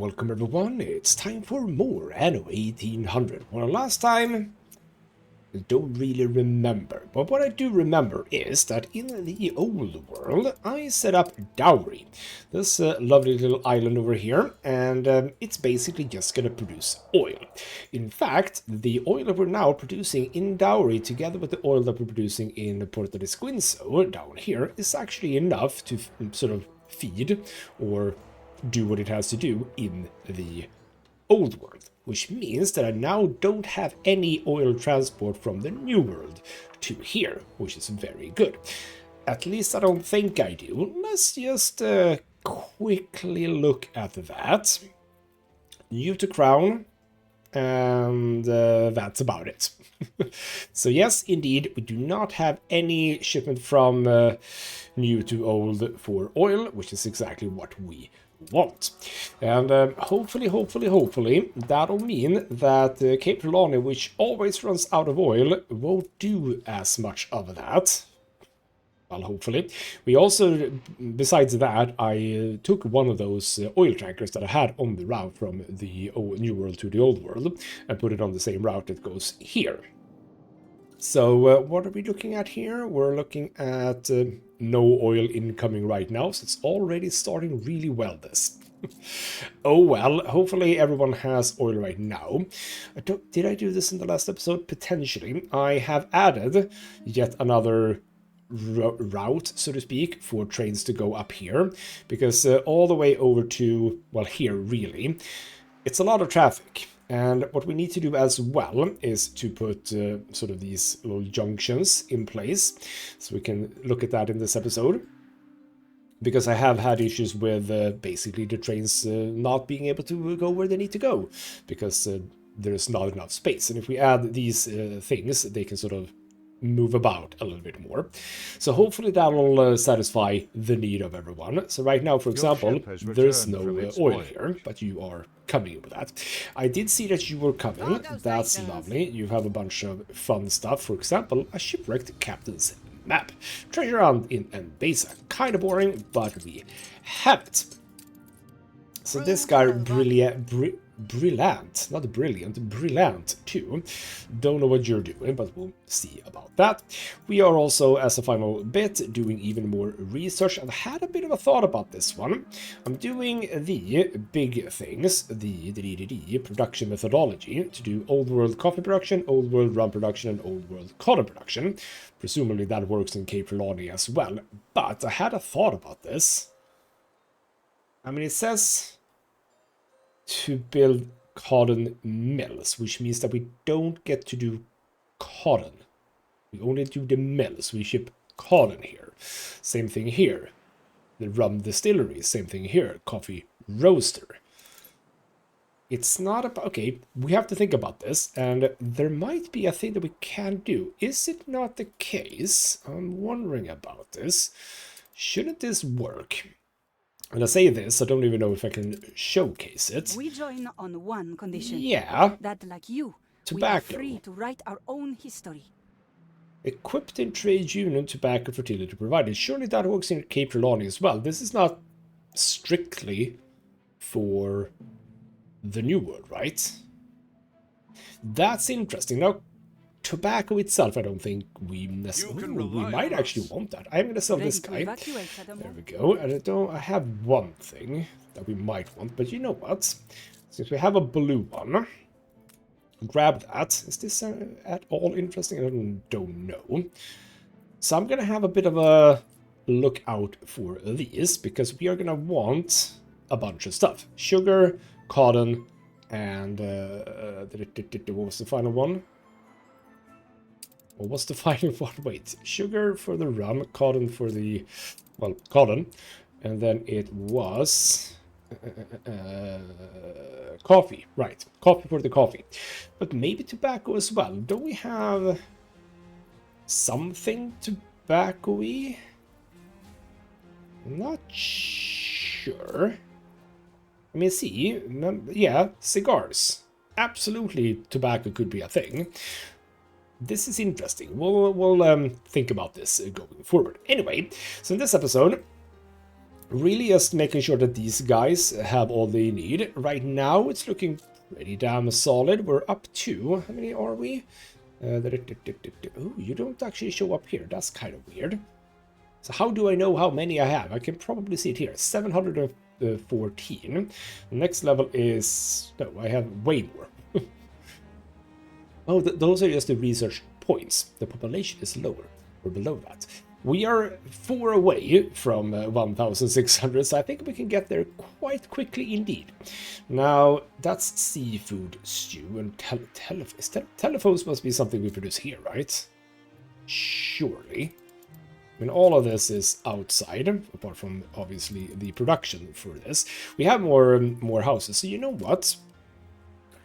welcome everyone. It's time for more Anno 1800. Well, last time, I don't really remember, but what I do remember is that in the old world, I set up Dowry, this lovely little island over here, and it's basically just gonna produce oil. In fact, the oil that we're now producing in Dowry, together with the oil that we're producing in Porto de Squinzo down here, is actually enough to sort of feed or do what it has to do in the old world, which means that I now don't have any oil transport from the new world to here, which is very good. At least I don't think I do. Let's just quickly look at that. New to crown, and that's about it. So yes, indeed, we do not have any shipment from new to old for oil, which is exactly what we want. And hopefully that'll mean that Cape Trelawney, which always runs out of oil, won't do as much of that. Well, hopefully. We also, besides that, I took one of those oil tankers that I had on the route from the new world to the old world and put it on the same route that goes here. So what are we looking at here? We're looking at no oil incoming right now, so it's already starting really well, this. Oh well, hopefully everyone has oil right now. Did I do this in the last episode? Potentially. I have added yet another route, so to speak, for trains to go up here, because all the way over to, well, here really, it's a lot of traffic. And what we need to do as well is to put sort of these little junctions in place, so we can look at that in this episode. Because I have had issues with basically the trains not being able to go where they need to go, because there's not enough space. And if we add these things, they can sort of move about a little bit more. So hopefully that will satisfy the need of everyone. So right now, for example, there's no oil here, but you are coming with that. I did see that you were coming. That's lovely. You have a bunch of fun stuff. For example, a shipwrecked captain's map. Treasure hunt in Mbesa. Kind of boring, but we have it. So this guy, Brilliant, not brilliant, brilliant too. Don't know what you're doing, but we'll see about that. We are also, as a final bit, doing even more research, and had a bit of a thought about this one. I'm doing the big things, the production methodology, to do old world coffee production, old world rum production, and old world cotton production. Presumably that works in Cape Trelawney as well, but I had a thought about this. I mean, it says to build cotton mills, which means that we don't get to do cotton. We only do the mills. We ship cotton here. Same thing here. The rum distillery, same thing here. Coffee roaster. It's not about... Okay, we have to think about this, and there might be a thing that we can do. Is it not the case? I'm wondering about this. Shouldn't this work? When I say this, I don't even know if I can showcase it. We join on one condition. Yeah. That, like you, tobacco. We are free to write our own history. Equipped in trade union, tobacco fertility provided. Surely that works in Cape Trelawney as well. This is not strictly for the new world, right? That's interesting. Now, tobacco itself, I don't think we necessarily... we might actually want that. I'm going to sell this guy. There we go. And I have one thing that we might want, but you know what? Since we have a blue one, grab that. Is this at all interesting? I don't know. So I'm going to have a bit of a look out for these, because we are going to want a bunch of stuff. Sugar, cotton, and... what was the final one? What was the final one? Wait, sugar for the rum, cotton for the, well, cotton, and then it was coffee, right? Coffee for the coffee, but maybe tobacco as well. Don't we have something tobacco-y? Not sure. I mean, see, yeah, cigars. Absolutely, tobacco could be a thing. This is interesting. We'll think about this going forward. Anyway, so in this episode, Really just making sure that these guys have all they need. Right now, it's looking pretty damn solid. We're up to... How many are we? Oh, you don't actually show up here. That's kind of weird. So how do I know how many I have? I can probably see it here. 714. The next level is... No, I have way more. Oh, those are just the research points. The population is lower, or below that. We are 4 away from 1,600, so I think we can get there quite quickly indeed. Now, that's seafood stew, and telephones must be something we produce here, right? Surely. I mean, all of this is outside, apart from, obviously, the production for this. We have more houses, so you know what?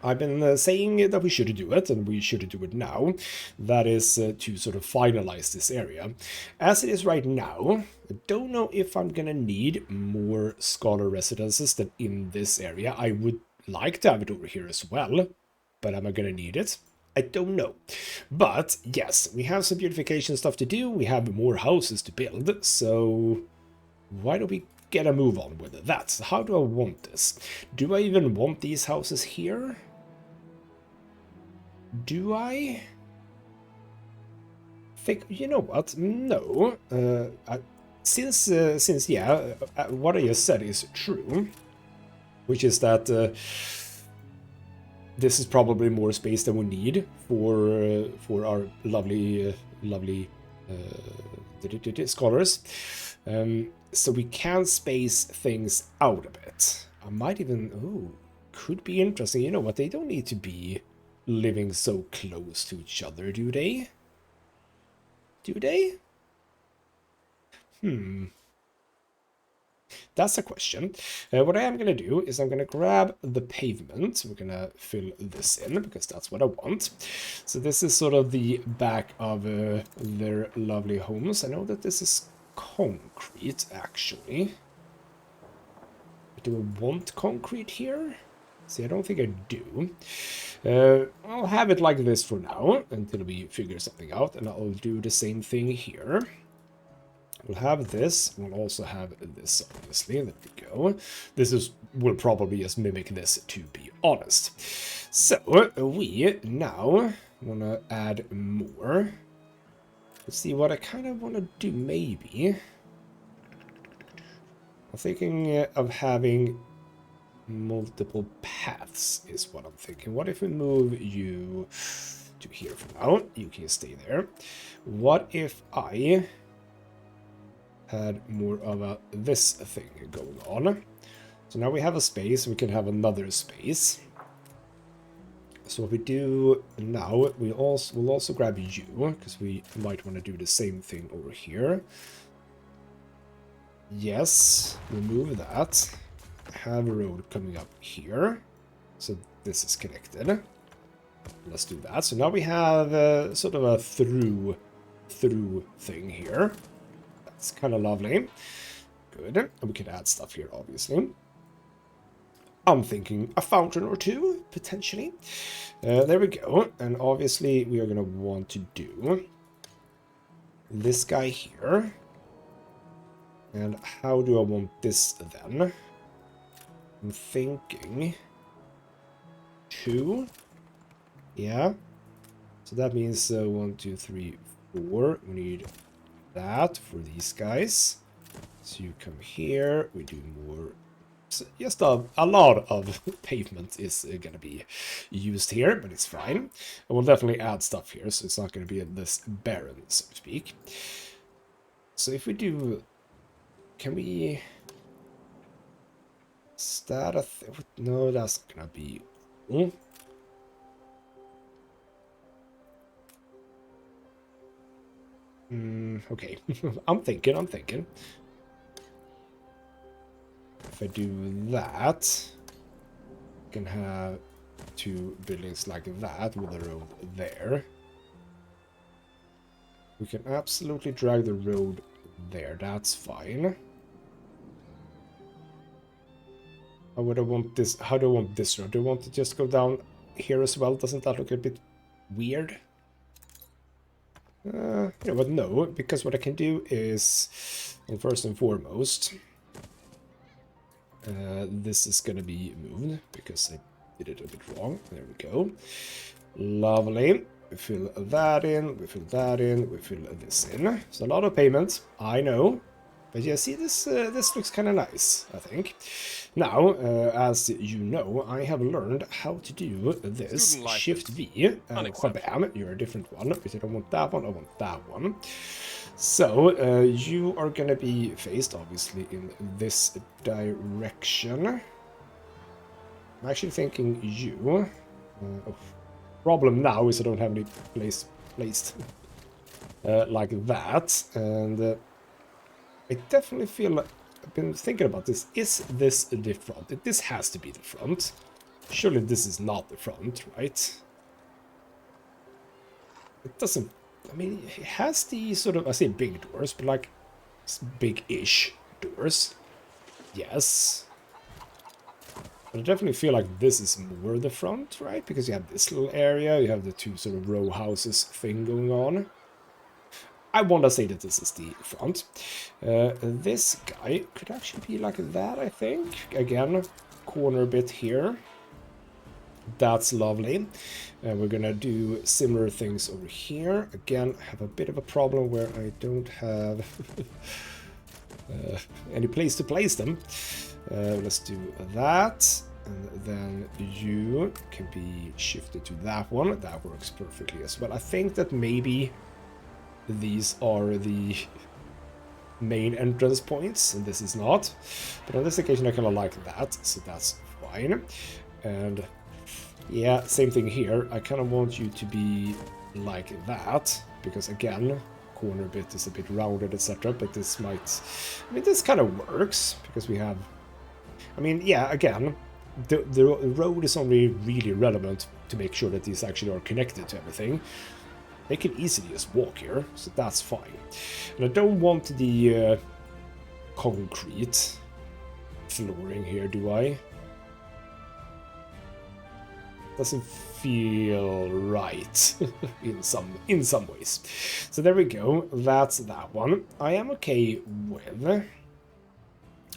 I've been saying that we should do it, and we should do it now. That is to sort of finalize this area. As it is right now, I don't know if I'm gonna need more scholar residences than in this area. I would like to have it over here as well, but am I gonna need it? I don't know. But yes, we have some beautification stuff to do. We have more houses to build, so why don't we get a move on with that? How do I want this? Do I even want these houses here? Do I think, you know what? No. Since yeah, what I just said is true, which is that this is probably more space than we need for our lovely scholars. So we can space things out a bit. I might even, oh, could be interesting. You know what? They don't need to be living so close to each other, do they? Do they? That's a question. What I am going to do is I'm going to grab the pavement. We're going to fill this in because that's what I want. So this is sort of the back of their lovely homes. I know that this is concrete, actually. Do I want concrete here? See, I don't think I do. I'll have it like this for now, until we figure something out, and I'll do the same thing here. We'll have this, we'll also have this, obviously, there we go. Will probably just mimic this, to be honest. So, we now want to add more. Let's see what I kind of want to do, maybe. I'm thinking of having multiple paths is what I'm thinking. What if we move you to here for now? You can stay there. What if I had more of a this thing going on? So now we have a space, we can have another space. So what we do now, we'll also grab you, because we might want to do the same thing over here. Yes, remove that. Have a road coming up here, so this is connected. Let's do that. So now we have sort of a through thing here. That's kind of lovely. Good. And we can add stuff here, obviously. I'm thinking a fountain or two, potentially. There we go. And obviously we are going to want to do this guy here. And how do I want this then? I'm thinking 2. Yeah. So that means 1, 2, 3, 4. We need that for these guys. So you come here. We do more. So just a lot of pavement is going to be used here, but it's fine. And we'll definitely add stuff here, so it's not going to be this barren, so to speak. So if we do... Can we... Is that a no, that's not gonna be... Okay. I'm thinking. If I do that, I can have 2 buildings like that with a road there. We can absolutely drag the road there, that's fine. How would I want this? How do I want this road? Do I want to just go down here as well? Doesn't that look a bit weird? You know what? No, because what I can do is, well, first and foremost, This is gonna be moved because I did it a bit wrong. There we go. Lovely. We fill that in, we fill that in, we fill this in. So a lot of payments, I know. But yeah, see, this looks kind of nice, I think. Now, as you know, I have learned how to do this. Shift V. Bam, you're a different one. But I don't want that one, I want that one. So, you are going to be faced, obviously, in this direction. I'm actually thinking you. Problem now is I don't have any place placed like that. And I definitely feel like I've been thinking about this. Is this the front? This has to be the front. Surely this is not the front, right? It doesn't... I mean, it has the sort of... I say big doors, but like big-ish doors. Yes. But I definitely feel like this is more the front, right? Because you have this little area, you have the two sort of row houses thing going on. I want to say that this is the front. This guy could actually be like that, I think. Again, corner bit here. That's lovely. We're gonna do similar things over here. Again, I have a bit of a problem where I don't have any place to place them. Let's do that. And then you can be shifted to that one. That works perfectly as well. I think that maybe these are the main entrance points, and this is not. But on this occasion, I kind of like that, so that's fine. And yeah, same thing here. I kind of want you to be like that, because again, corner bit is a bit rounded, etc. But this might... I mean, this kind of works, because we have... I mean, yeah, again, the road is only really relevant to make sure that these actually are connected to everything. They can easily just walk here, so that's fine. And I don't want the concrete flooring here, do I? Doesn't feel right in some ways. So there we go. That's that one. I am okay with...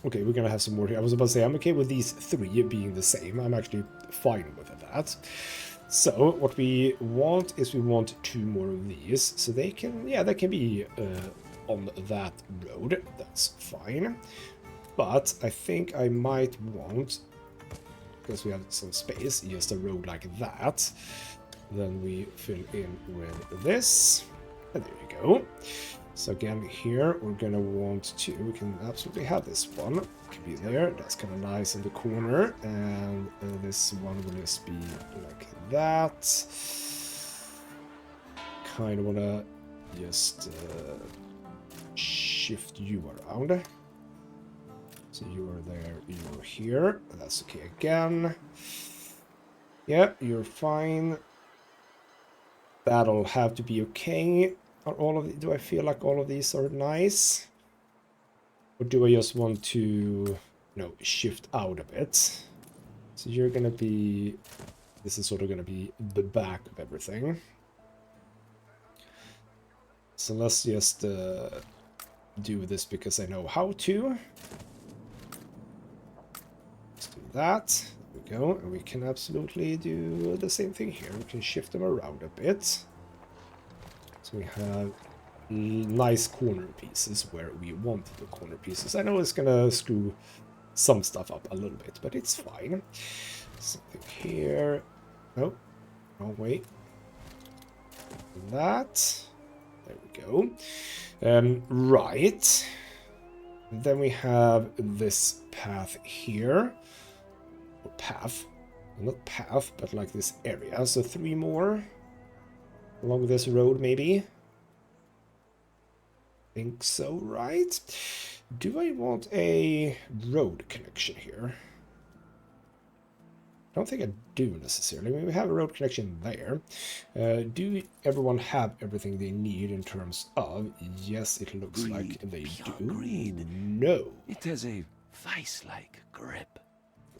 Okay, we're gonna have some more here. I was about to say I'm okay with these three being the same. I'm actually fine with that. So what we want is we want two more of these, so they can, yeah, they can be on that road. That's fine. But I think I might want, because we have some space, just a road like that. Then we fill in with this, and there you go. So again, here we're gonna want to, we can absolutely have this one. It can be there, that's kind of nice in the corner. And this one will just be like that. Kind of wanna just shift you around. So you are there, you're here. That's okay again. Yeah, you're fine. That'll have to be okay. Are all of do I feel like all of these are nice? Or do I just want to, you know, shift out a bit? So you're gonna be, this is sort of gonna be the back of everything. So let's just do this because I know how to. Let's do that. There we go. And we can absolutely do the same thing here. We can shift them around a bit. So we have nice corner pieces where we want the corner pieces. I know it's gonna screw some stuff up a little bit, but it's fine. Something here. No, wrong way. That. There we go. Right. Then we have this path here. Or path. Not path, but like this area. So 3 more. Along this road, maybe? Think so, right? Do I want a road connection here? I don't think I do necessarily. I mean, we have a road connection there. Do everyone have everything they need in terms of? Yes, it looks like they do. No. It has a vice-like grip.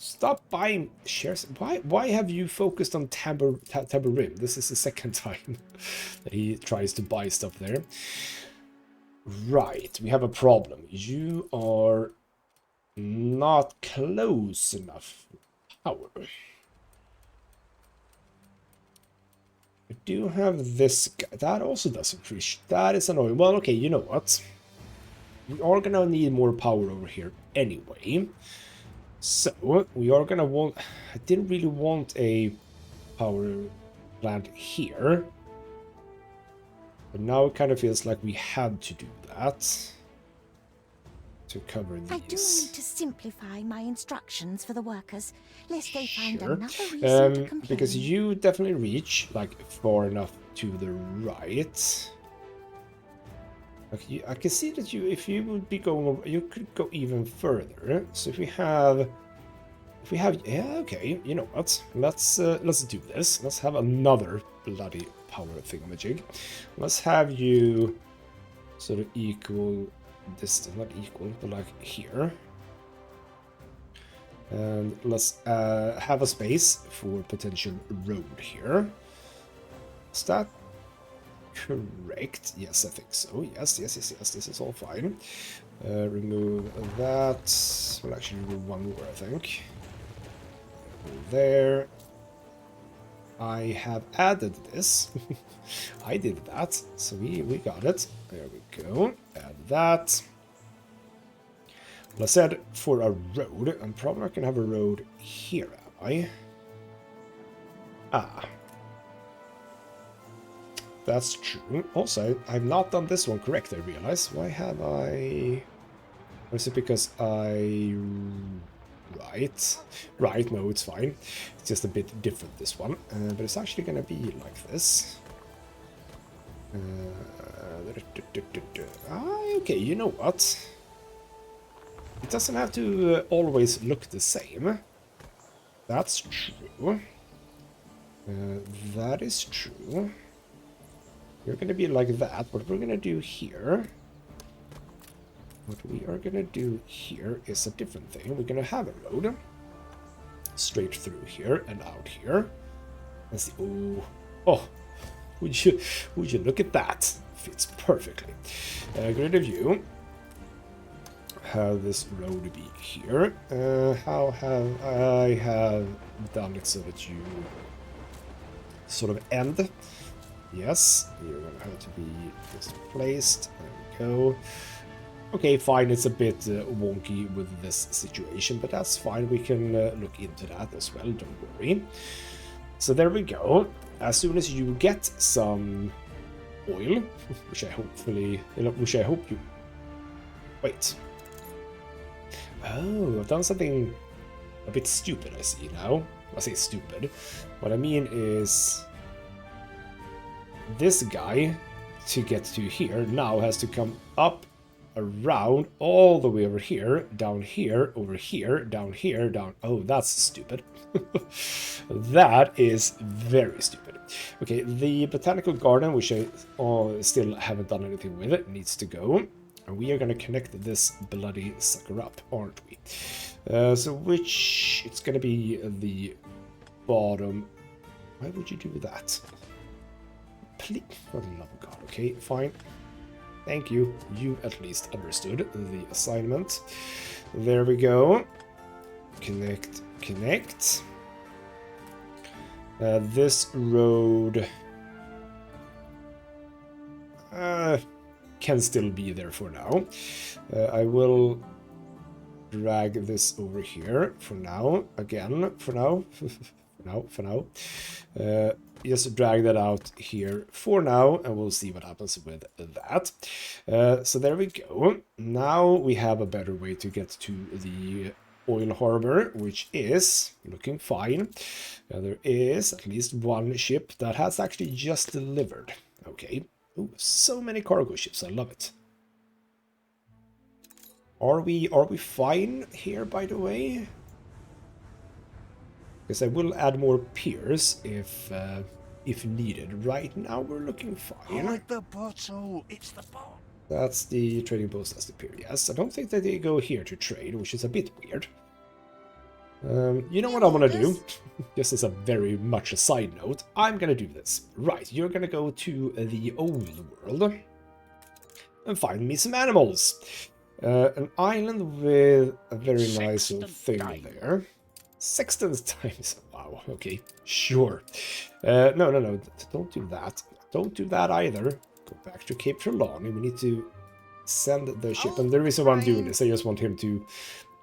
Stop buying shares. Why have you focused on Tabarim? This is the second time that he tries to buy stuff there. Right, we have a problem. You are not close enough power. I do have this guy. That also doesn't increase. That is annoying. Well, okay, you know what? We are gonna need more power over here anyway. So, we are gonna want... I didn't really want a power plant here. But now it kind of feels like we had to do that. To cover these. I do need to simplify my instructions for the workers, lest they find Sure. another reason to complain. Because you definitely reach like far enough to the right. Like I can see that if you would be going over, you could go even further. So if we have, yeah, okay, you know what? Let's do this. Let's have another bloody power thingamajig. Let's have you sort of equal distance, not equal, but like here. And let's have a space for potential road here. Is that correct? Yes, I think so. Yes. This is all fine. Remove that. We'll actually remove one more, I think. There. I have added this. I did that, so we got it. There we go. Add that. Well, I said for a road. I'm probably not going to have a road here, am I? Ah. That's true. Also, I've not done this one correct, I realize. Why have I... Or is it because I... Right, no, it's fine. It's just a bit different, this one. But it's actually going to be like this. Okay, you know what? It doesn't have to always look the same. That's true. That is true. You're going to be like that. What we're going to do here... What we are going to do here is a different thing. We're going to have a road straight through here and out here. Let's see. Oh, would you look at that? Fits perfectly. Grid of view. Have this road be here. How have I done it so that you sort of end? Yes, you're going to have to be just placed. There we go. Okay, fine, it's a bit wonky with this situation, but that's fine. We can look into that as well, don't worry. So there we go. As soon as you get some oil, which I hope you... Wait. Oh, I've done something a bit stupid, I see now. I say stupid. What I mean is... This guy, to get to here, now has to come up around all the way over here, down here, over here, down here, down... Oh, that's stupid. That is very stupid. Okay, the botanical garden, which I still haven't done anything with it, needs to go. And we are going to connect this bloody sucker up, aren't we? So which... It's going to be the bottom... Why would you do that? Please, for the love of God. Okay, fine. Thank you. You at least understood the assignment. There we go. Connect, connect. This road can still be there for now. I will drag this over here for now. Again, for now. for now. Just drag that out here for now, and we'll see what happens with that. So there we go. Now we have a better way to get to the oil harbor, which is looking fine. There is at least one ship that has actually just delivered. Okay. Ooh, so many cargo ships. I love it. Are we fine here, by the way? Because I will add more piers if needed. Right now we're looking fine. Hold the bottle. It's the bottle. That's the trading post. That's the pier. Yes, I don't think that they go here to trade, which is a bit weird. You know what I want to do? This is a very much a side note. I'm gonna do this. Right, you're gonna go to the old world and find me some animals. An island with a very nice little thing Sextant there. Sextant times. Wow, okay, sure. No, don't do that. Don't do that either. Go back to Cape Trelawney. We need to send the ship. And the reason why I'm doing this, I just want him to,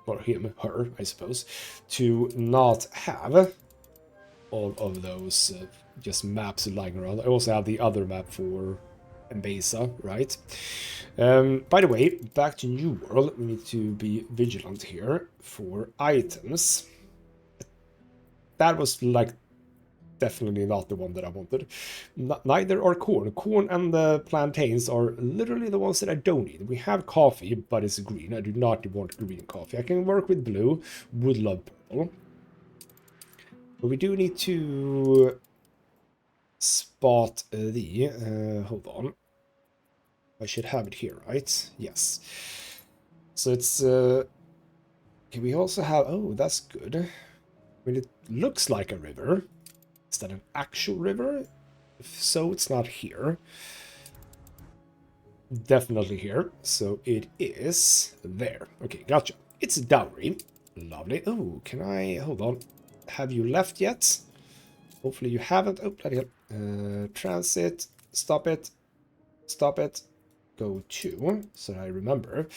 or him, her, I suppose, to not have all of those just maps lying around. I also have the other map for Mbesa, right? By the way, back to New World, we need to be vigilant here for items. That was like definitely not the one that I wanted. Neither are corn. Corn and the plantains are literally the ones that I don't need. We have coffee, but it's green. I do not want green coffee. I can work with blue, would love purple. But we do need to spot the... hold on. I should have it here, right? Yes. So it's... okay, we also have... oh, that's good. I mean, it looks like a river. Is that an actual river? If so, it's not here. Definitely here. So it is there. Okay, gotcha. It's a dowry. Lovely. Oh, can I... hold on. Have you left yet? Hopefully you haven't. Oh, bloody hell. Transit. Stop it. Stop it. Go to. So I remember.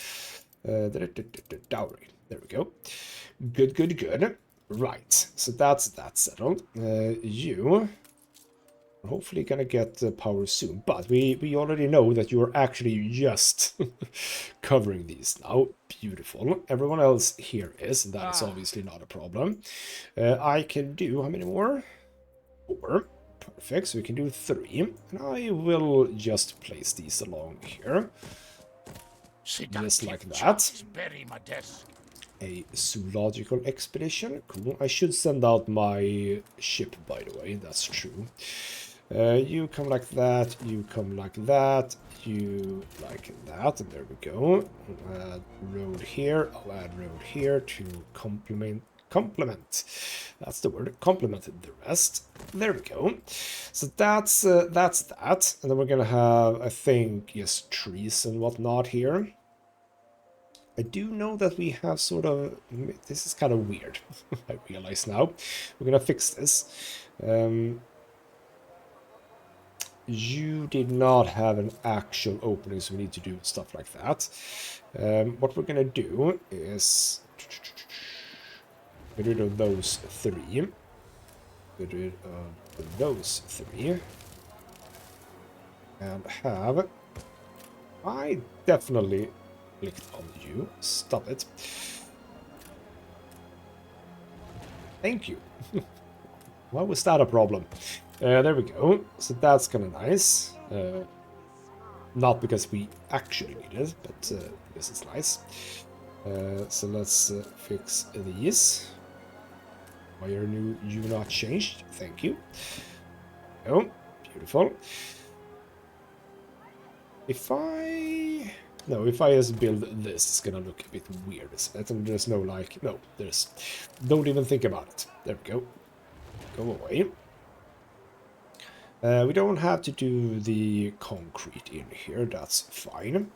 Dowry. There we go. Good, good, good. Right. So that's that settled. You are hopefully gonna get power soon. But we already know that you are actually just covering these now. Beautiful. Everyone else here is. That is obviously not a problem. I can do... how many more? 4. Perfect. So we can do 3. And I will just place these along here. Just like that. Bury my desk. A zoological expedition. Cool. I should send out my ship, by the way. That's true. You come like that. You come like that. You like that. And there we go. I'll add road here. I'll add road here to complement. That's the word. Complement the rest. There we go. So that's that. And then we're gonna have, I think, yes, trees and whatnot here. I do know that we have sort of... this is kind of weird, I realize now. We're gonna fix this. You did not have an actual opening, so we need to do stuff like that. What we're gonna do is... get rid of those 3. Get rid of those 3. And have... I definitely... clicked on you. Stop it. Thank you. Why was that a problem? There we go. So that's kind of nice. Not because we actually need it, but because it's nice. So let's fix these. Why are you not changed? Thank you. Oh, beautiful. If I just build this, it's gonna look a bit weird, isn't it? And there's no like, no, there's, don't even think about it. There we go. Go away. We don't have to do the concrete in here, that's fine.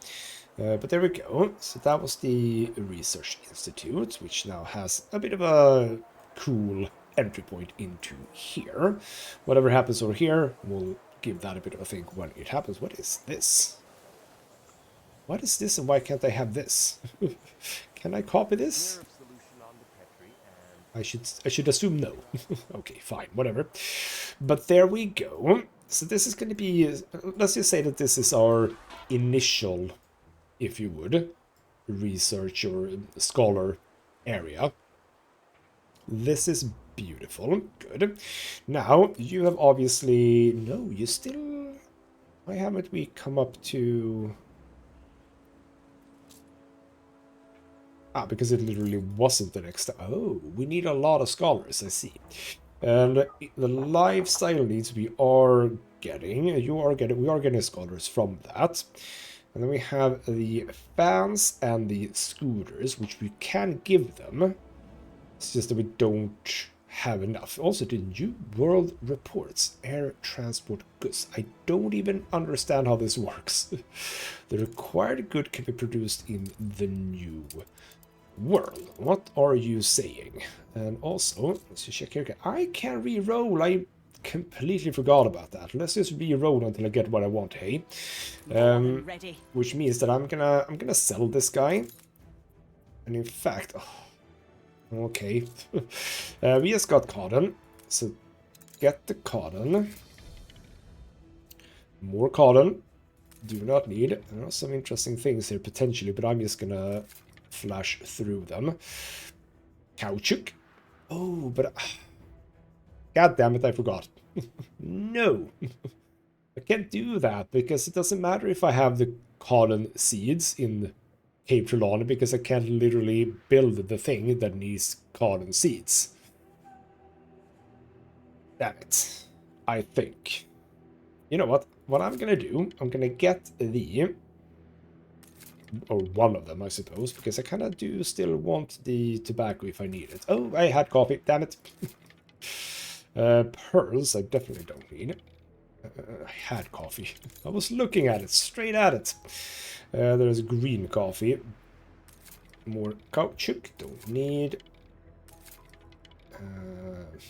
But there we go. So that was the Research Institute, which now has a bit of a cool entry point into here. Whatever happens over here, we'll give that a bit of a think when it happens. What is this? What is this and why can't I have this? Can I copy this? I should assume no. Okay, fine, whatever. But there we go. So this is going to be, let's just say that this is our initial, if you would, research or scholar area. This is beautiful. Good. Now, you have obviously... no, you still... why haven't we come up to... ah, because it literally wasn't the next... oh, we need a lot of scholars, I see. And the lifestyle needs we are getting... we are getting scholars from that. And then we have the fans and the scooters, which we can give them. It's just that we don't have enough. Also, the New World reports air transport goods. I don't even understand how this works. The required good can be produced in the New World. What are you saying? And also, let's just check here. I can re-roll. I completely forgot about that. Let's just re-roll until I get what I want. Hey, Ready. which means that I'm gonna sell this guy. And in fact, oh, okay, we just got cotton. So get the cotton. More cotton. Do not need. There are some interesting things here potentially, but I'm just gonna flash through them. Caoutchouc. Oh, but god damn it, I forgot. No, I can't do that because it doesn't matter if I have the cotton seeds in Cape Trelawney because I can't literally build the thing that needs cotton seeds. Damn it. I think. You know what? What I'm gonna do, I'm gonna get the... or one of them, I suppose, because I kind of do still want the tobacco if I need it. Oh, I had coffee, damn it. Pearls, I definitely don't need. I had coffee. I was looking at it, straight at it. There's green coffee. More caoutchouc, don't need.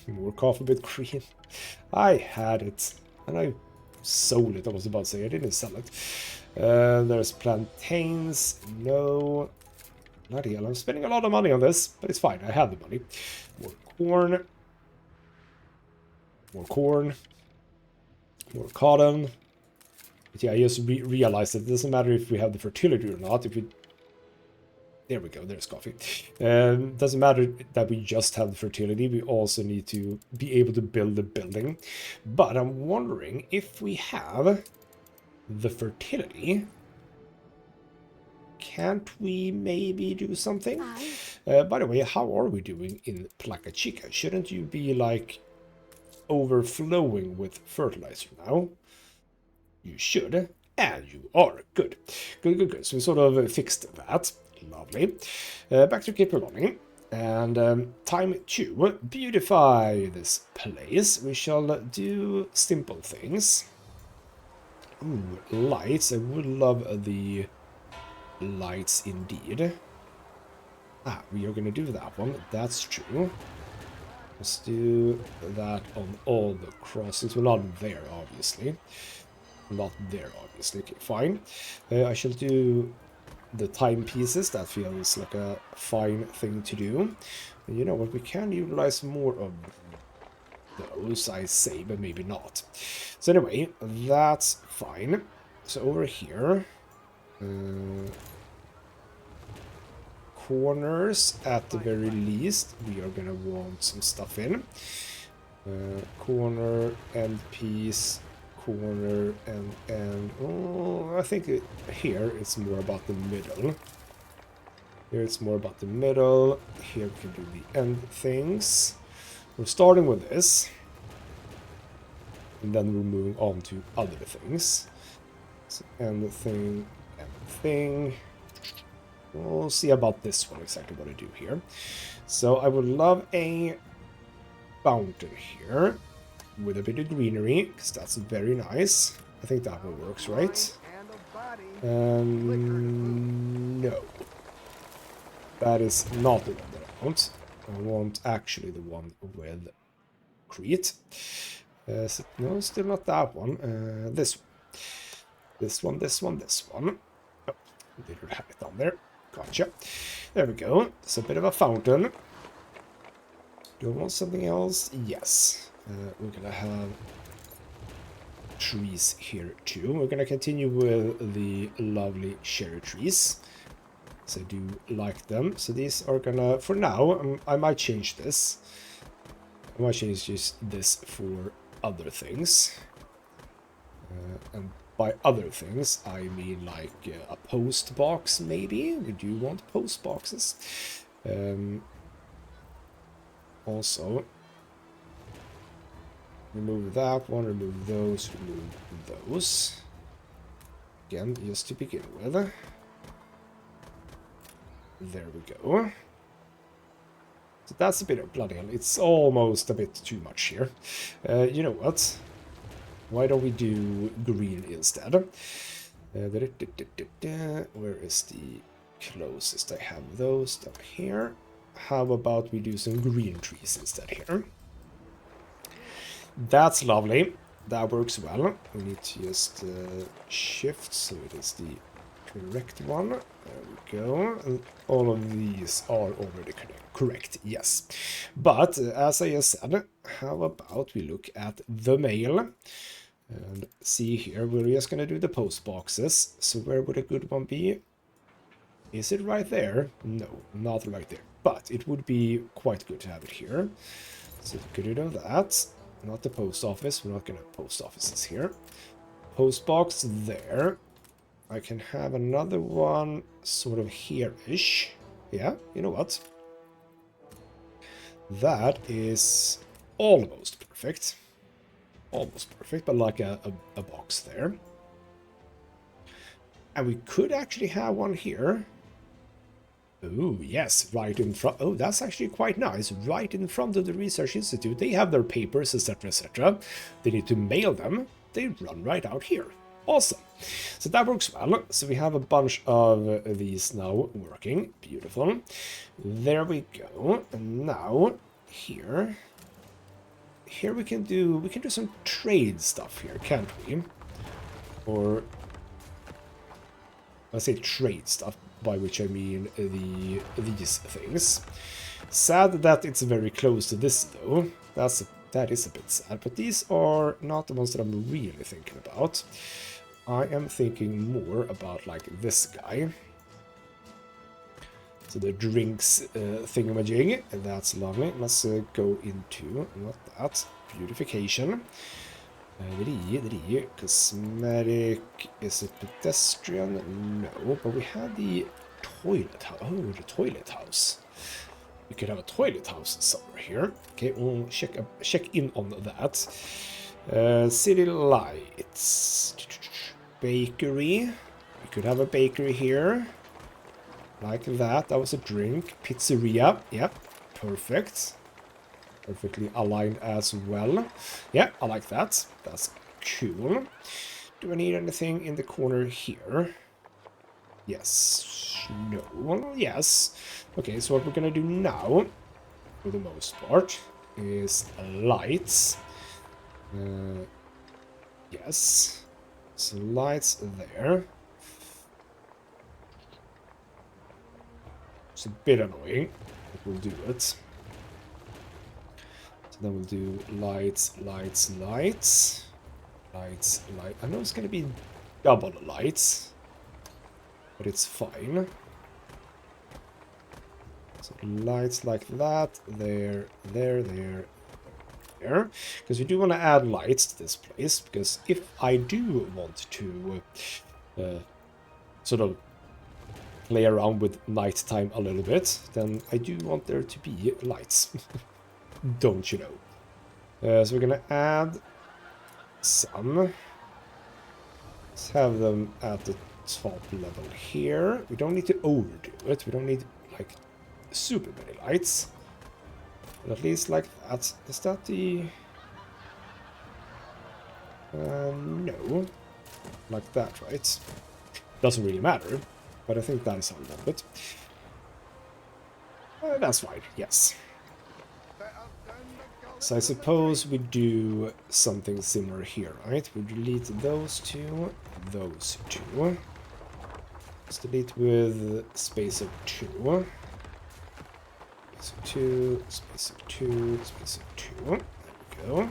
More coffee with green. I had it, and I sold it, I was about to say. I didn't sell it. There's plantains. No. Bloody hell, I'm spending a lot of money on this, but it's fine. I have the money. More corn. More corn. More cotton. But yeah, I just realized that it doesn't matter if we have the fertility or not. If we... There we go, there's coffee. Doesn't matter that we just have the fertility. We also need to be able to build the building. But I'm wondering if we have the fertility, can't we maybe do something? By the way, how are we doing in Placa Chica? Shouldn't you be like overflowing with fertilizer now? You should, and you are. Good. Good. So we sort of fixed that. Lovely. Back to Cape Trelawney. And time to beautify this place. We shall do simple things. Ooh, lights. I would love the lights indeed. Ah, we are going to do that one. That's true. Let's do that on all the crossings. Well, not there, obviously. Not there, obviously. Okay, fine. I shall do the timepieces. That feels like a fine thing to do. And you know what? We can utilize more of those, I say, but maybe not. So anyway, that's fine. So over here, corners at the very least, we are gonna want some stuff in. Corner, end piece, corner, and oh, I think here it's more about the middle. Here it's more about the middle. Here we can do the end things. We're starting with this, and then we're moving on to other things. So end thing, end thing. We'll see about this one, exactly what I do here. So I would love a fountain here with a bit of greenery, because that's very nice. I think that one works, right? No. That is not the one that I want. I want actually the one with Crete. So, no, still not that one. This one. This one, this one, this one. Oh, didn't have it on there. Gotcha. There we go. It's a bit of a fountain. Do I want something else? Yes. We're gonna have trees here too. We're gonna continue with the lovely cherry trees. So I do like them. So these are gonna, for now, I might change this. I might change just this for other things. And by other things, I mean like a post box, maybe? We do want post boxes. Also, remove that one, remove those, remove those. Again, just to begin with. There we go. So that's a bit of bloody hell. It's almost a bit too much here. You know what? Why don't we do green instead? Where is the closest? I have those down here. How about we do some green trees instead here? That's lovely. That works well. We need to just shift so it is the correct one. There we go. And all of these are already correct, yes. But as I just said, how about we look at the mail and see here? We're just going to do the post boxes. So where would a good one be? Is it right there? No, not right there. But it would be quite good to have it here. So could you do that? Not the post office. We're not going to have post offices here. Post box there. I can have another one sort of here-ish. Yeah, you know what? That is almost perfect. Almost perfect, but like a box there. And we could actually have one here. Oh, yes, right in front. Oh, that's actually quite nice. Right in front of the Research Institute. They have their papers, etc., etc. They need to mail them. They run right out here. Awesome. So that works well. So we have a bunch of these now working. Beautiful. There we go. And now here we can do some trade stuff here, can't we? Or I say trade stuff, by which I mean these things. Sad that it's very close to this though. That is a bit sad, but these are not the ones that I'm really thinking about. I am thinking more about like this guy. So the drinks thingamajig, and that's lovely. Let's go into, not that, beautification. Cosmetic, is it pedestrian? No, but we have the toilet house. Oh, the toilet house. We could have a toilet house somewhere here. Okay, we'll check in on that. City lights. Bakery. We could have a bakery here. Like that. That was a drink. Pizzeria. Yep, perfect. Perfectly aligned as well. Yeah, I like that. That's cool. Do I need anything in the corner here? Yes. No. Well, yes. Okay, so what we're gonna do now, for the most part, is lights. Yes. So lights there. It's a bit annoying, but we'll do it. Then we'll do lights, lights, lights. Lights, light. I know it's going to be double lights, but it's fine. So lights like that. There, there, there, there. Because we do want to add lights to this place. Because if I do want to sort of play around with nighttime a little bit, then I do want there to be lights. Don't you know? So we're gonna add some. Let's have them at the top level here. We don't need to overdo it. We don't need like super many lights, but at least like that. Is that the? No, like that, right? Doesn't really matter, but I think that is how we want it. That's fine. Yes. So I suppose we do something similar here, right? We delete those two. Let's delete with space of 2. Space of 2, space of 2, space of 2. There we go.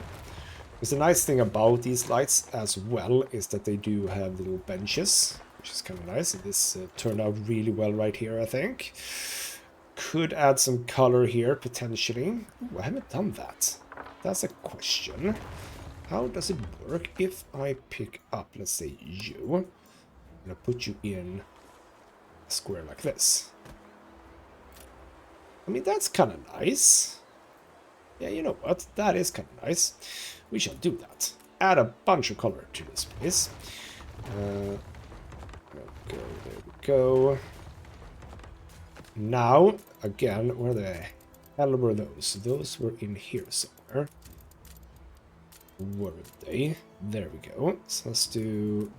Because the nice thing about these lights as well is that they do have little benches, which is kind of nice. And this turned out really well right here, I think. Could add some color here, potentially. Ooh, I haven't done that. That's a question. How does it work if I pick up, let's say, you? I'm gonna put you in a square like this. I mean, that's kind of nice. Yeah, you know what? That is kind of nice. We shall do that. Add a bunch of color to this place. There we go. Now, again, where the hell were those? Those were in here somewhere. Were they? There we go. So let's do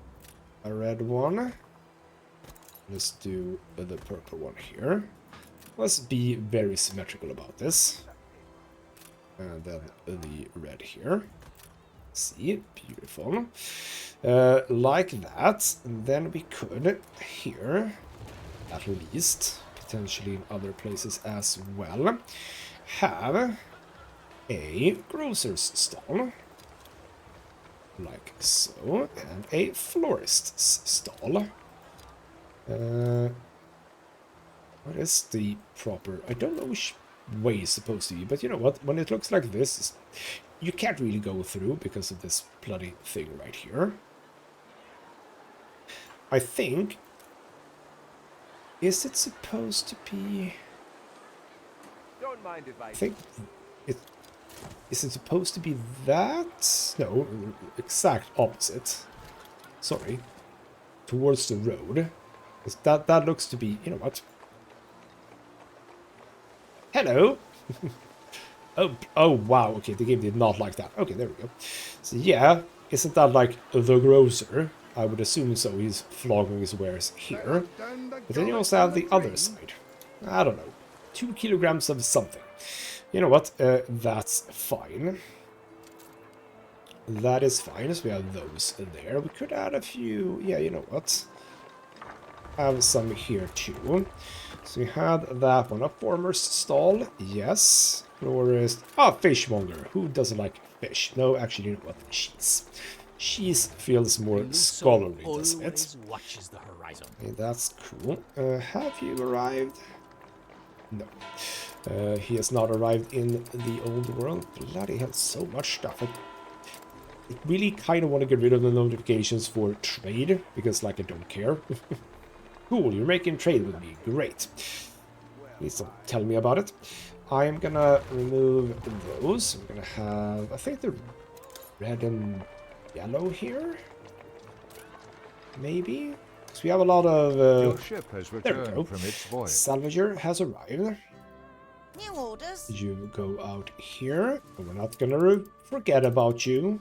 a red one. Let's do the purple one here. Let's be very symmetrical about this. And then the red here. See, beautiful. Like that. And then we could here, at least, potentially in other places as well, have a grocer's stall. Like so. And a florist's stall. What is the proper... I don't know which way it's supposed to be, but you know what? When it looks like this, you can't really go through because of this bloody thing right here. I think... Is it supposed to be... Don't mind if I think... Is it supposed to be that? No, exact opposite. Sorry. Towards the road. That looks to be... You know what? Hello! oh, wow, okay, the game did not like that. Okay, there we go. So, yeah, isn't that like the grocer? I would assume so, he's flogging his wares here. But then you also have the other side. I don't know. 2 kilograms of something. You know what? That's fine. That is fine, so we have those there. We could add a few... Yeah, you know what? Have some here too. So we had that one. A farmer's stall, yes. Florist. Ah, fishmonger. Who doesn't like fish? No, actually, you know what? Cheese. Cheese feels more scholarly, doesn't it? Watches the horizon. Okay, that's cool. Have you arrived? No. He has not arrived in the old world. Bloody hell, so much stuff. I really kind of want to get rid of the notifications for trade, because, like, I don't care. Cool, you're making trade with me. Great. Please don't tell me about it. I am gonna remove those. I'm gonna have... I think they're red and yellow here? Maybe? So we have a lot of... Your ship has there we returned go. from its voyage. Salvager has arrived. New orders. You go out here. We're not gonna forget about you.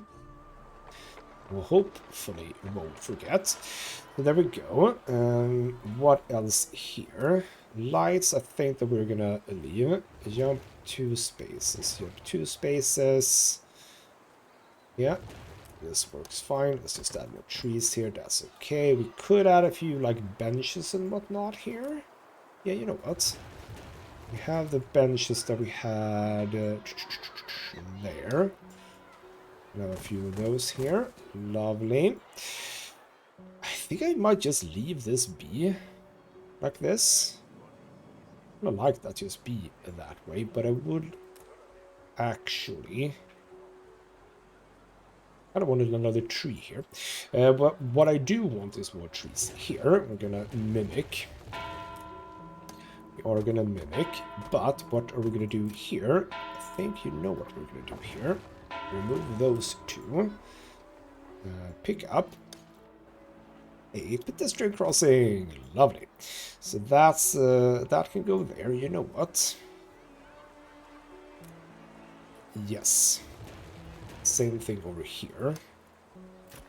Well, hopefully we won't forget. So there we go. What else here? Lights, I think that we're gonna leave. Jump 2 spaces. Jump 2 spaces. Yeah, this works fine. Let's just add more trees here. That's okay. We could add a few like benches and whatnot here. Yeah, you know what? We have the benches that we had there. We have a few of those here. Lovely. I think I might just leave this be like this. I don't like that just be that way, but I would actually... I don't want another tree here. But what I do want is more trees here. We're gonna mimic. We are gonna mimic, but what are we gonna do here? I think you know what we're gonna do here. Remove those two. Pick up a pedestrian crossing. Lovely. So that's that can go there. You know what? Yes. Same thing over here.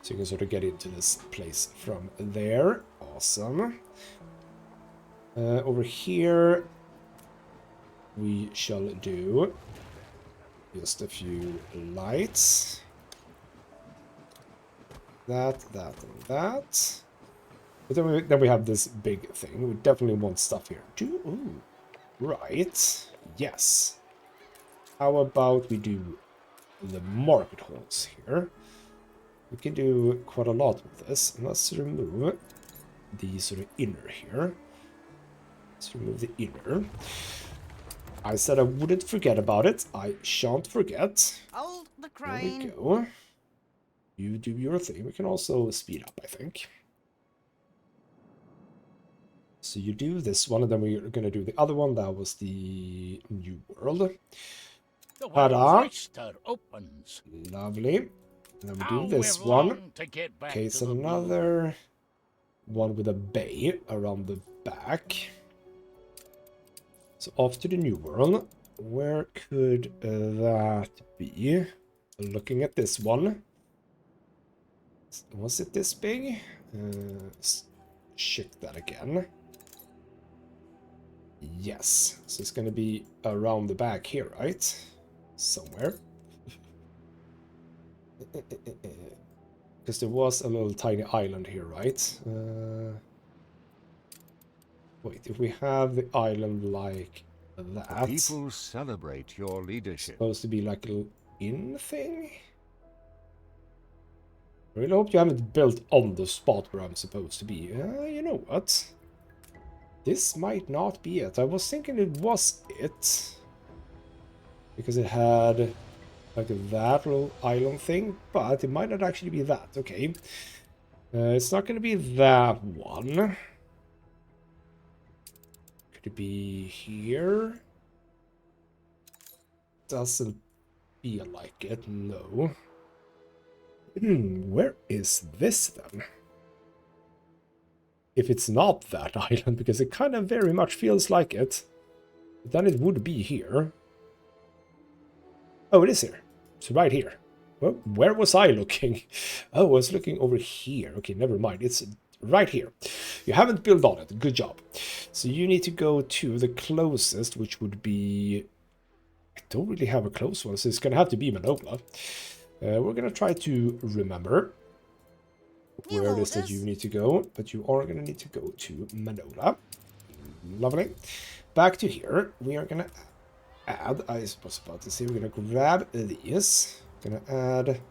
So you can sort of get into this place from there. Awesome. Over here, we shall do just a few lights. That, and that. But then we have this big thing. We definitely want stuff here too. Ooh, right. Yes. How about we do the market halls here? We can do quite a lot with this. And let's remove the sort of inner here. Let's remove the inner. I said I wouldn't forget about it. I shan't forget. Hold the There we crane. go. You do your thing. We can also speed up, I think. So you do this one, and then we're going to do the other one. That was the New World. The Ta-da. oyster opens. Lovely. And then we How do this we've one. longed to get back Okay, to so the blue. another one with a bay around the back. So off to the New World. where could that be? Looking at this one. Was it this big? Let's check that again. Yes, so it's going to be around the back here, right? Somewhere. Because there was a little tiny island here, right? Wait, if we have the island like that... People celebrate your leadership. Supposed to be like a little inn thing? I really hope you haven't built on the spot where I'm supposed to be. You know what? This might not be it. I was thinking it was it. Because it had like that little island thing, but it might not actually be that. Okay. It's not going to be that one. Could it be here? Doesn't feel like it, no. Where is this then? If it's not that island, because it kind of very much feels like it, then it would be here. Oh, it is here. It's right here. Well, where was I looking? Oh, I was looking over here. Okay, never mind. It's right here. You haven't built on it. Good job. So you need to go to the closest, which would be... I don't really have a close one, so it's going to have to be Manola. We're going to try to remember where it is that you need to go, but you are going to need to go to Manola. Lovely. Back to here. We are going to add, I was about to say, we're going to grab these. Going to add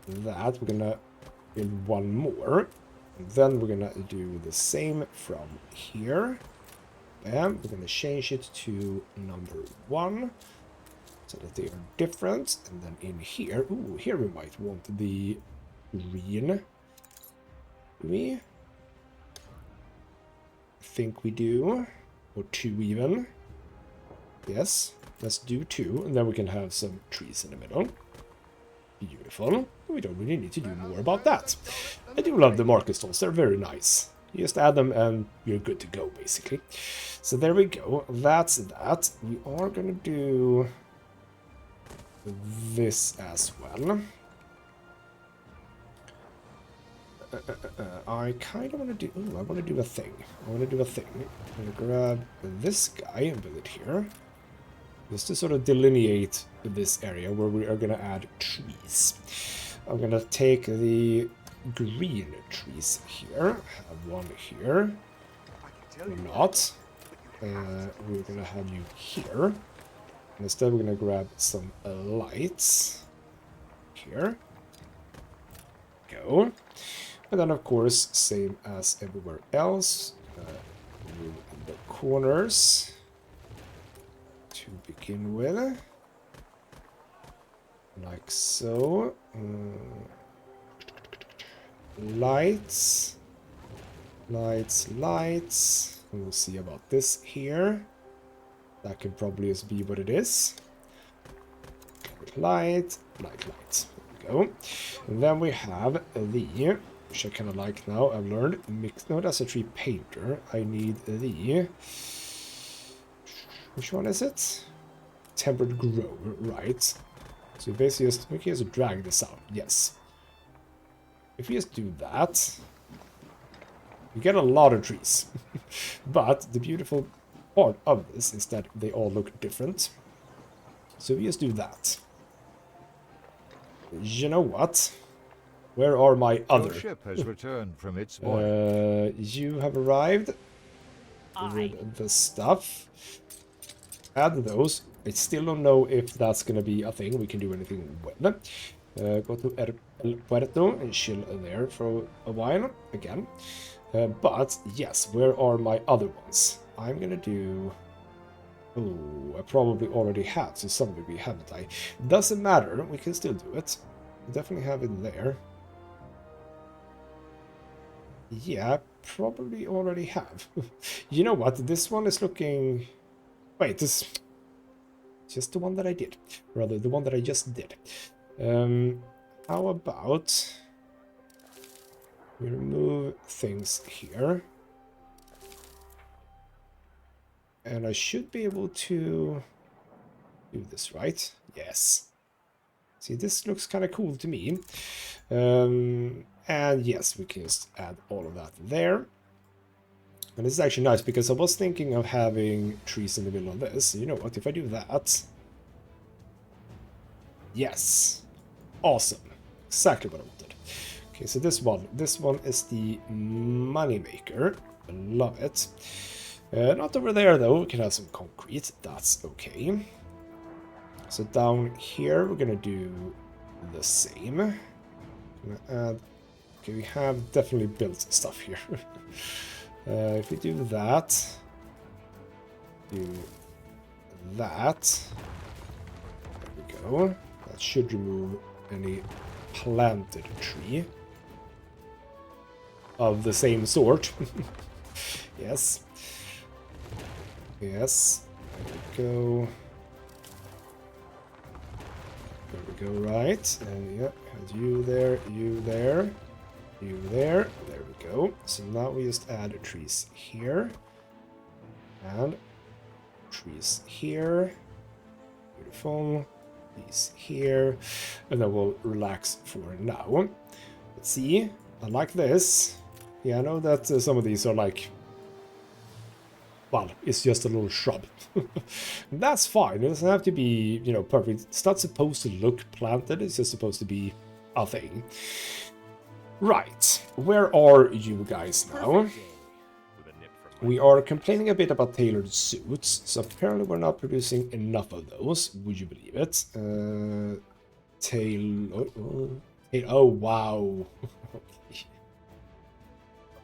that. We're going to build one more. And then we're going to do the same from here. Bam. We're going to change it to number 1. So that they are different. And then in here, ooh, here we might want the green. Do we? I think we do. Or 2 even. Yes, let's do 2. And then we can have some trees in the middle. Beautiful. We don't really need to do more about that. I do love the marker stones. They're very nice. You just add them and you're good to go, basically. So there we go. That's that. We are going to do this as well. I kind of want to do... Ooh, I want to do a thing. I'm going to grab this guy and build it here. Just to sort of delineate this area where we are going to add trees. I'm going to take the green trees here. Have one here. Or not. We're going to have you here. And instead we're going to grab some lights. Here. Go. And then of course, same as everywhere else. In the corners. To begin with. Like so. Lights. Lights, lights. And we'll see about this here. That can probably just be what it is. Light, light, light. There we go. And then we have the, which I kind of like now, I've learned, mix. No, that's a tree painter. I need the, which one is it? Tempered grower, right. So basically just, we can just drag this out, yes. If we just do that, you get a lot of trees. But the beautiful part of this is that they all look different. So we just do that. You know what? Where are my other? Your ship has returned from its voyage. You have arrived with the stuff. Add those. I still don't know if that's going to be a thing we can do anything with. Go to El Puerto and chill there for a while again. But yes, where are my other ones? I'm going to do... Oh, I probably already have to some degree, haven't I? Doesn't matter, we can still do it. I definitely have it there. Yeah, probably already have. You know what, this one is looking... Wait, this... Just the one that I did. Rather, the one that I just did. How about... We remove things here. And I should be able to do this, right? Yes. See, this looks kind of cool to me. And yes, we can just add all of that there. And this is actually nice because I was thinking of having trees in the middle of this. You know what? If I do that... Yes. Awesome. Exactly what I wanted. Okay, so this one is the moneymaker. I love it. Not over there though. We can have some concrete. That's okay. So down here we're gonna do the same. Gonna add. Okay, we have definitely built stuff here. If we do that, do that. There we go. That should remove any planted tree of the same sort. Yes. Yes. There we go. There we go, right. And yeah, and you there, you there, you there. There we go. So now we just add trees here. And trees here. Beautiful. These here. And then we'll relax for now. Let's see. I like this. Yeah, I know that some of these are like... Well, it's just a little shrub. That's fine. It doesn't have to be, you know, perfect. It's not supposed to look planted. It's just supposed to be a thing. Right. Where are you guys now? We are complaining a bit about tailored suits. So apparently we're not producing enough of those. Would you believe it? Oh, wow.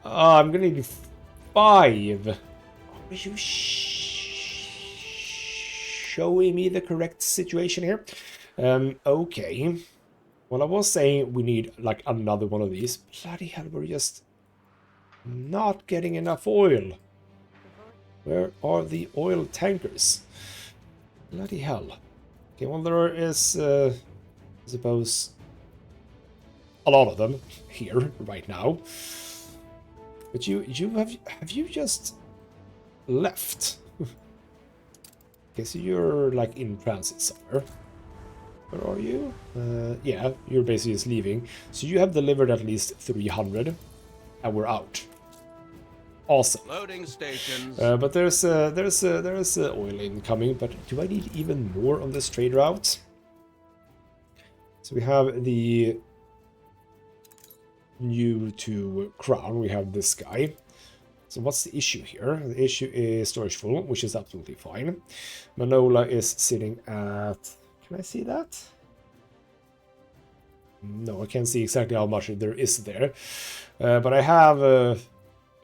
Oh, I'm gonna need 5. Are you showing me the correct situation here? Okay. Well, I was saying we need like another one of these. Bloody hell, we're just not getting enough oil. Where are the oil tankers? Bloody hell. Okay, well there is, I suppose, a lot of them here right now. But have you just left? Okay, so you're like in transit somewhere. Where are you? Yeah, you're basically just leaving. So you have delivered at least 300, and we're out. Awesome. Loading stations. But there's oil incoming. But do I need even more on this trade route? So we have the new to crown. We have this guy. So what's the issue here? The issue is storage full, which is absolutely fine. Manola is sitting at... Can I see that? No, I can't see exactly how much there is there. But I have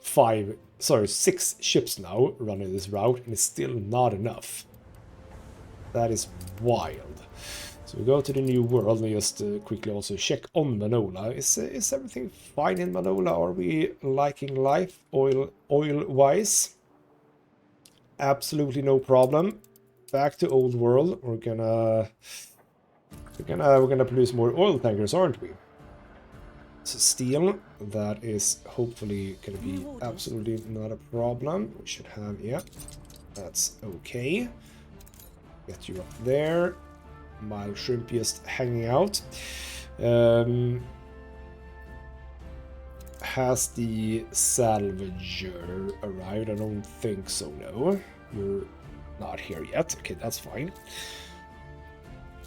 6 ships now running this route, and it's still not enough. That is wild. So we go to the new world and just quickly also check on Manola. Is everything fine in Manola? Are we liking life oil-wise? Absolutely no problem. Back to old world. We're gonna produce more oil tankers, aren't we? So steel, that is hopefully gonna be absolutely not a problem. We should have, yeah, that's okay. Get you up there. My shrimp just hanging out. Has the salvager arrived? I don't think so, no. You're not here yet. Okay, that's fine.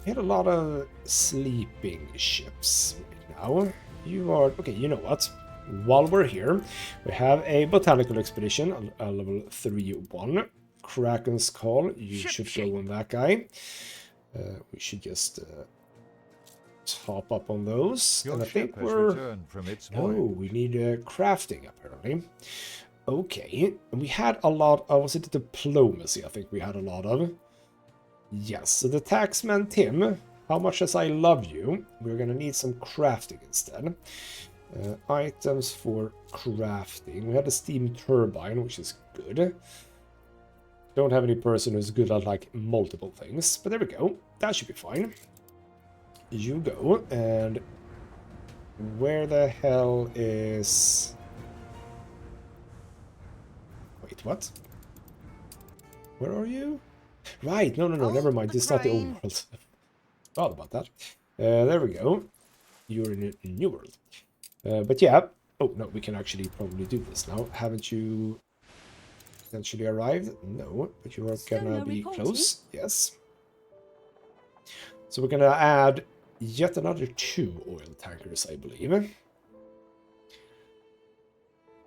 We had a lot of sleeping ships right now. You are... Okay, you know what? While we're here, we have a botanical expedition, a level 3-1. Kraken's Call. You should go on that guy. We should just top up on those. Your and I ship think has we're... returned from its voyage. Oh, we need crafting, apparently. Okay. And we had a lot... was it diplomacy I think we had a lot of? Yes. So the taxman, Tim, how much as I love you, we're going to need some crafting instead. Items for crafting. We had a steam turbine, which is good. Don't have any person who's good at like multiple things, but there we go. That should be fine. You go, and where the hell is... Wait, what? Where are you? Right, no, never mind. This is not the old world. Thought about that. There we go. You're in a new world. But yeah. Oh, no, we can actually probably do this now. Haven't you essentially arrived? No, but you are gonna be close. Yes. So we're gonna add yet another 2 oil tankers, I believe.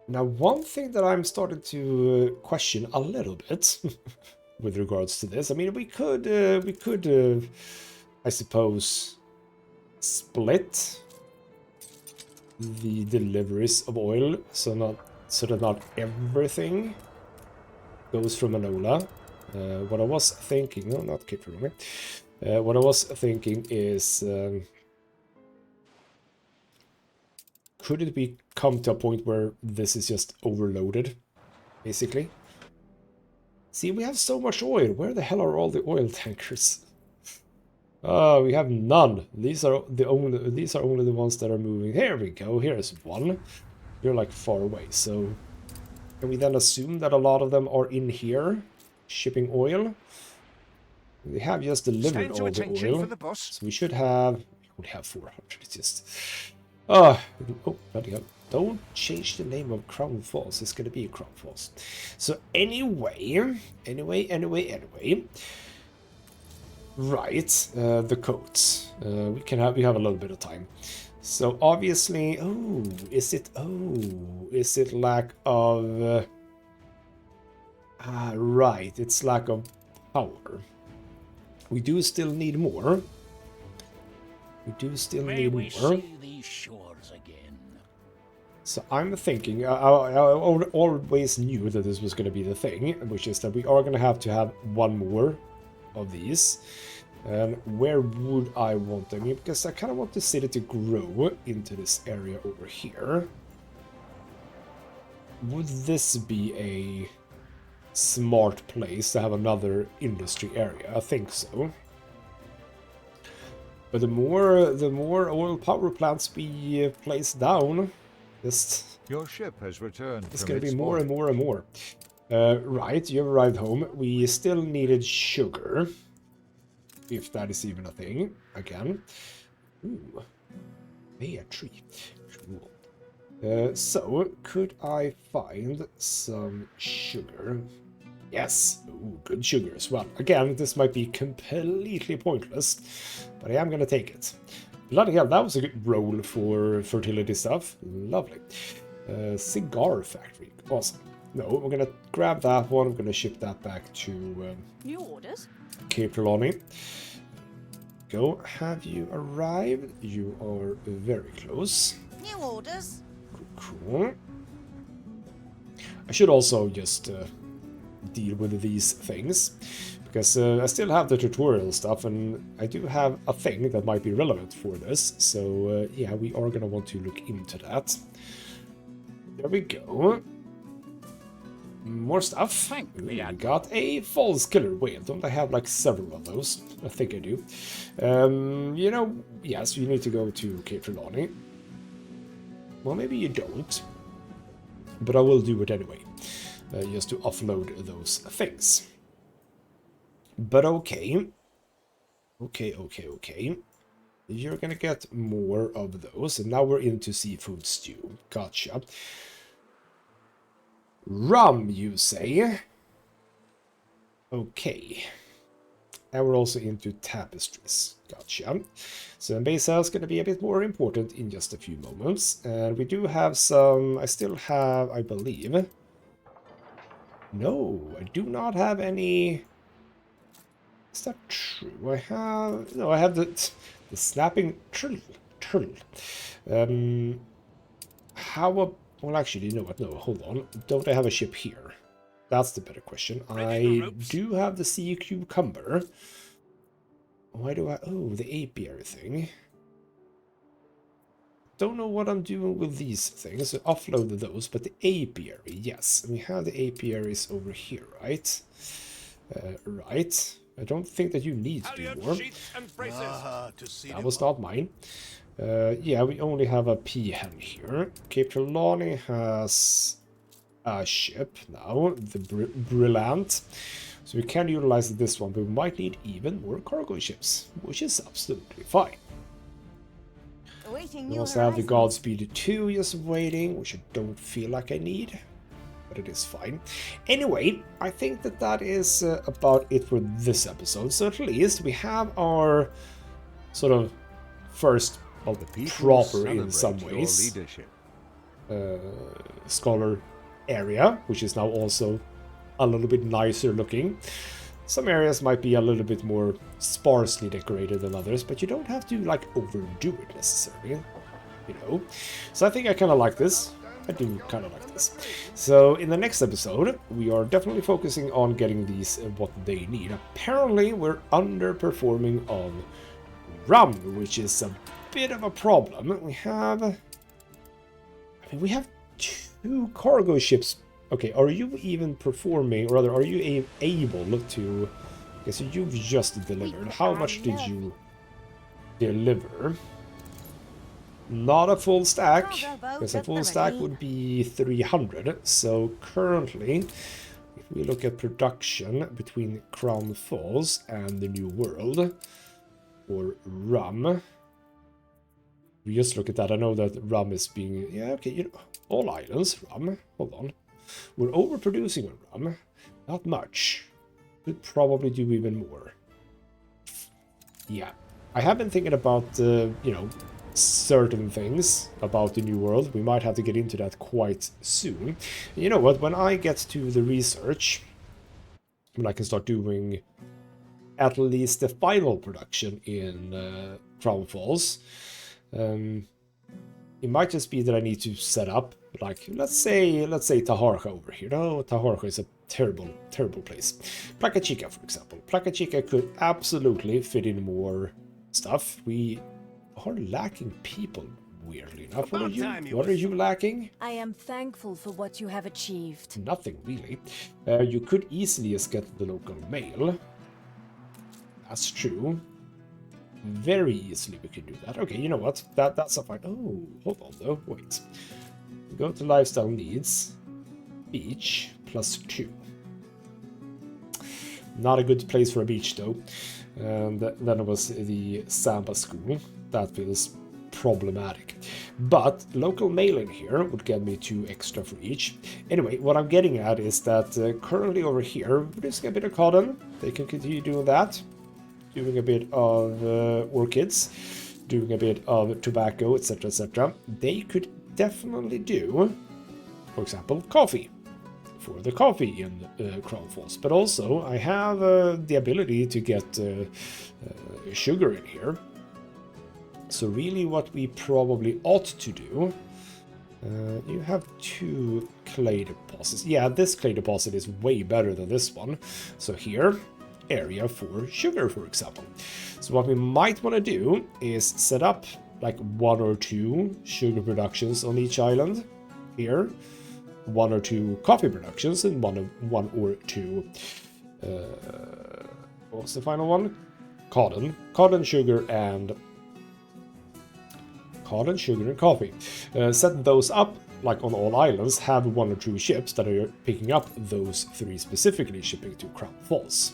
Now, one thing that I'm starting to question a little bit with regards to this, I mean, we could, I suppose, split the deliveries of oil, so that not everything goes from Enola. What I was thinking, no, not keep from me. What I was thinking is, could it be come to a point where this is just overloaded, basically? See, we have so much oil. Where the hell are all the oil tankers? We have none. These are only the ones that are moving. Here we go. Here's one. You're like far away. So can we then assume that a lot of them are in here shipping oil? They have just delivered all the oil. So we should have. We only have 400. It's just. Oh, bloody hell. Don't change the name of Crown Falls. It's gonna be Crown Falls. So anyway. Right, the coats. We have a little bit of time. So obviously, is it lack of? Right, it's lack of power. We do still need more. May we see these shores again. So I'm thinking, I always knew that this was going to be the thing, which is that we are going to have one more of these. Where would I want them? Because I kind of want the city to grow into this area over here. Would this be a smart place to have another industry area? I think so. But the more oil power plants we place down, your ship has returned. It's going to be more and more and more. Right, you arrived home. We still needed sugar, if that is even a thing. Again, ooh, a tree. Cool. So could I find some sugar? Yes, ooh, good sugar as well. Again, this might be completely pointless, but I am going to take it. Bloody hell, that was a good roll for fertility stuff. Lovely. Cigar factory. Awesome. No, we're going to grab that one. I'm going to ship that back to New orders? Cape Trelawney. Go. Have you arrived? You are very close. New orders. Cool. I should also just deal with these things, because I still have the tutorial stuff, and I do have a thing that might be relevant for this, so yeah, we are going to want to look into that. There we go. More stuff. We got a false killer whale. Don't I have like several of those? I think I do. You know, yes, you need to go to Cape Trelawney. Well, maybe you don't, but I will do it anyway. Just to offload those things. But okay. Okay. You're gonna get more of those, and now we're into seafood stew. Gotcha. Rum, you say? Okay. And we're also into tapestries. Gotcha. So Mbesa is going to be a bit more important in just a few moments. And we do have some... I still have, I believe... No, I do not have any... Is that true? I have... No, I have the snapping turtle. How... Well, actually, you know what? No, hold on. Don't I have a ship here? That's the better question. I do have the sea cucumber. Why do I... Oh, the apiary thing. Don't know what I'm doing with these things. So offload those, but the apiary, yes. We have the apiaries over here, right? Right. I don't think that you need to do more. That was not mine. Yeah, we only have a peahen here. Cape Trelawney has a ship now, the Brilliant. So we can utilize this one, but we might need even more cargo ships, which is absolutely fine. Awaiting We new also have the horizons. Godspeed 2 just waiting, which I don't feel like I need, but it is fine. Anyway, I think that that is about it for this episode. So at least we have our sort of first, well, proper in some ways, scholar area, which is now also a little bit nicer looking. Some areas might be a little bit more sparsely decorated than others, but you don't have to like overdo it necessarily, you know. So I think I kind of like this. I do kind of like this. So in the next episode, we are definitely focusing on getting these what they need. Apparently, we're underperforming on rum, which is a bit of a problem. We have 2 cargo ships. Okay, are you even performing, or rather, are you able to... Okay, so you've just delivered. How much did you deliver? Not a full stack, because a full stack would be 300. So currently, if we look at production between Crown Falls and the New World, or rum, we just look at that. I know that rum is being... Yeah, okay, you know, all islands, rum. Hold on. We're overproducing on rum. Not much. Could probably do even more. Yeah. I have been thinking about, you know, certain things about the New World. We might have to get into that quite soon. You know what? When I get to the research, when I can start doing at least the final production in Crown Falls, it might just be that I need to set up, like, let's say Taharka over here. No, Taharka is a terrible, terrible place. Placa Chica, for example. Placa Chica could absolutely fit in more stuff. We are lacking people, weirdly enough. What are you lacking? I am thankful for what you have achieved. Nothing, really. You could easily just get the local mail. That's true. Very easily we can do that. Okay, you know what? That's a fine. Oh, hold on though. Wait. Go to lifestyle needs. Beach +2. Not a good place for a beach though. And then it was the Samba school. That feels problematic. But local mail in here would get me 2 extra for each. Anyway, what I'm getting at is that currently over here, producing a bit of cotton. They can continue doing that. Doing a bit of orchids, doing a bit of tobacco, etc., etc. They could definitely do, for example, coffee, for the coffee in Crown Falls. But also, I have the ability to get sugar in here. So really what we probably ought to do, you have 2 clay deposits. Yeah, this clay deposit is way better than this one. So here, area for sugar, for example. So what we might want to do is set up like 1 or 2 sugar productions on each island here, 1 or 2 coffee productions, and 1 or 2 what was the final one? Cotton, sugar, and coffee. Set those up like on all islands, have 1 or 2 ships that are picking up those 3 specifically, shipping to Crown Falls.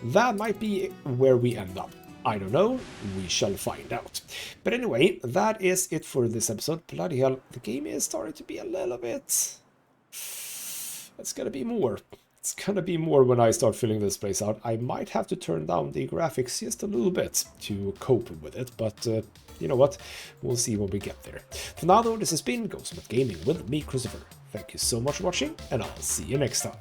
That might be where we end up. I don't know, we shall find out. But anyway, that is it for this episode. Bloody hell, the game is starting to be a little bit... It's gonna be more. It's gonna be more when I start filling this place out. I might have to turn down the graphics just a little bit to cope with it, but you know what? We'll see when we get there. For now though, this has been ghostmutgaming with me, Christopher. Thank you so much for watching, and I'll see you next time.